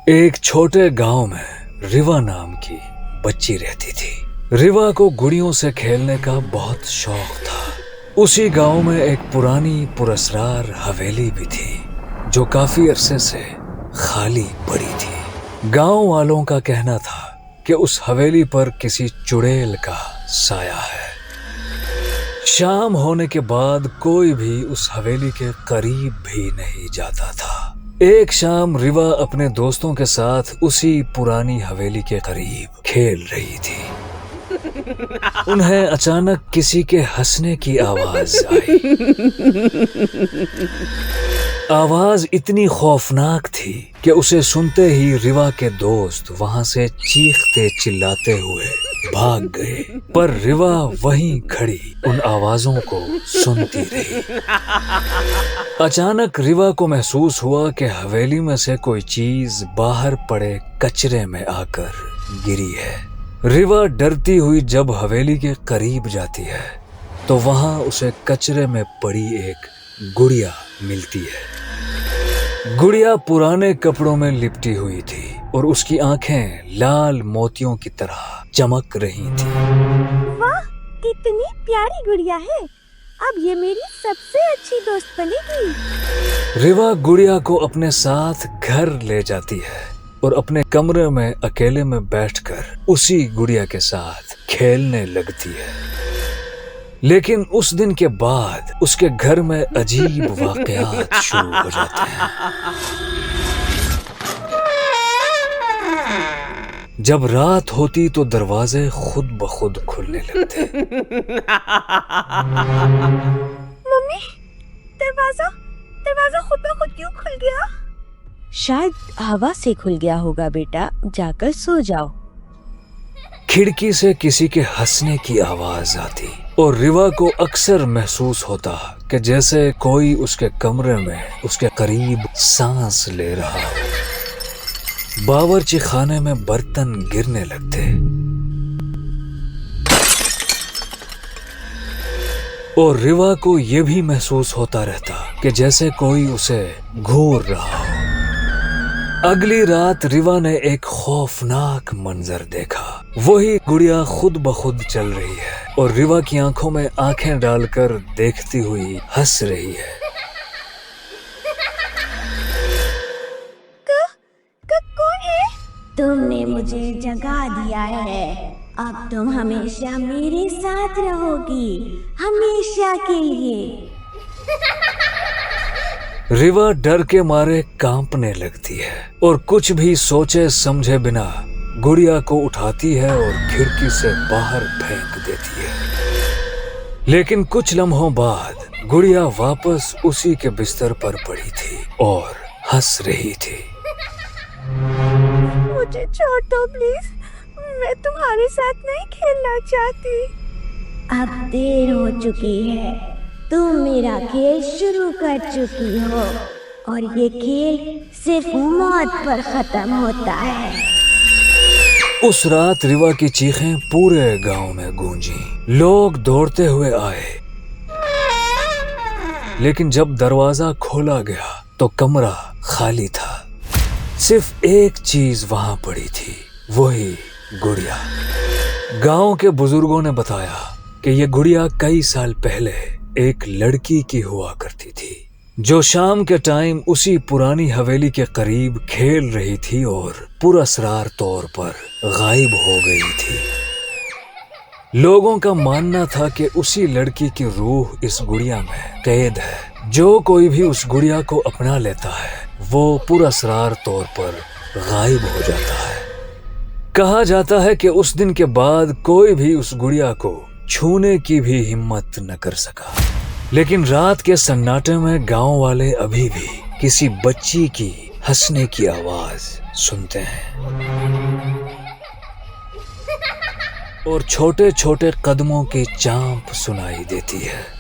एक छोटे गांव में रिवा नाम की बच्ची रहती थी। रिवा को गुड़ियों से खेलने का बहुत शौक था। उसी गांव में एक पुरानी पुरस्कार हवेली भी थी जो काफी अरसे से खाली पड़ी थी। गांव वालों का कहना था कि उस हवेली पर किसी चुड़ैल का साया है। शाम होने के बाद कोई भी उस हवेली के करीब भी नहीं जाता था। एक शाम रिवा अपने दोस्तों के साथ उसी पुरानी हवेली के करीब खेल रही थी। उन्हें अचानक किसी के हंसने की आवाज आई। आवाज इतनी खौफनाक थी कि उसे सुनते ही रिवा के दोस्त वहां से चीखते चिल्लाते हुए भाग गए, पर रिवा वहीं खड़ी उन आवाजों को सुनती रही। अचानक रिवा को महसूस हुआ कि हवेली में से कोई चीज बाहर पड़े कचरे में आकर गिरी है। रिवा डरती हुई जब हवेली के करीब जाती है तो वहां उसे कचरे में पड़ी एक गुड़िया मिलती है। गुड़िया पुराने कपड़ों में लिपटी हुई थी और उसकी आंखें लाल मोतियों की तरह चमक रही थी। वाह, कितनी प्यारी गुड़िया है। अब ये मेरी सबसे अच्छी दोस्त बनेगी। रिवा गुड़िया को अपने साथ घर ले जाती है और अपने कमरे में अकेले में बैठकर उसी गुड़िया के साथ खेलने लगती है। लेकिन उस दिन के बाद उसके घर में अजीब वाकयात शुरू हो जाते हैं। जब रात होती तो दरवाजे खुद ब खुद खुलने लगते। मम्मी, दरवाजा खुद ब खुद क्यों खुल गया? शायद हवा से खुल गया होगा बेटा, जाकर सो जाओ। खिड़की से किसी के हंसने की आवाज आती और रिवा को अक्सर महसूस होता कि जैसे कोई उसके कमरे में उसके करीब सांस ले रहा हो। बावर्ची खाने में बर्तन गिरने लगते और रिवा को यह भी महसूस होता रहता कि जैसे कोई उसे घूर रहा हो। अगली रात रिवा ने एक खौफनाक मंजर देखा। वही गुड़िया खुद ब खुद चल रही है और रिवा की आंखों में आंखें डालकर देखती हुई हंस रही है। कौन है? तुमने मुझे जगा दिया है। अब तुम हमेशा मेरे साथ रहोगी, हमेशा के लिए। रिवा डर के मारे कांपने लगती है और कुछ भी सोचे समझे बिना गुड़िया को उठाती है और खिड़की से बाहर फेंक देती है। लेकिन कुछ लम्हों बाद गुड़िया वापस उसी के बिस्तर पर पड़ी थी और हंस रही थी। मुझे छोड़ दो प्लीज, मैं तुम्हारे साथ नहीं खेलना चाहती। अब देर हो चुकी है, तुम मेरा खेल शुरू कर चुकी हो और ये खेल सिर्फ मौत पर खत्म होता है। उस रात रिवा की चीखें पूरे गांव में गूंजी। लोग दौड़ते हुए आए, लेकिन जब दरवाजा खोला गया तो कमरा खाली था। सिर्फ एक चीज वहां पड़ी थी, वही गुड़िया। गांव के बुजुर्गों ने बताया कि यह गुड़िया कई साल पहले एक लड़की की हुआ करती थी जो शाम के टाइम उसी पुरानी हवेली के करीब खेल रही थी और पुरस्कार तौर पर गायब हो गई थी। लोगों का मानना था कि उसी लड़की की रूह इस गुड़िया में कैद है। जो कोई भी उस गुड़िया को अपना लेता है वो पुरस्कार तौर पर गायब हो जाता है। कहा जाता है कि उस दिन के बाद कोई भी उस गुड़िया को छूने की भी हिम्मत न कर सका। लेकिन रात के सन्नाटे में गांव वाले अभी भी किसी बच्ची की हंसने की आवाज सुनते हैं और छोटे छोटे कदमों की चांप सुनाई देती है।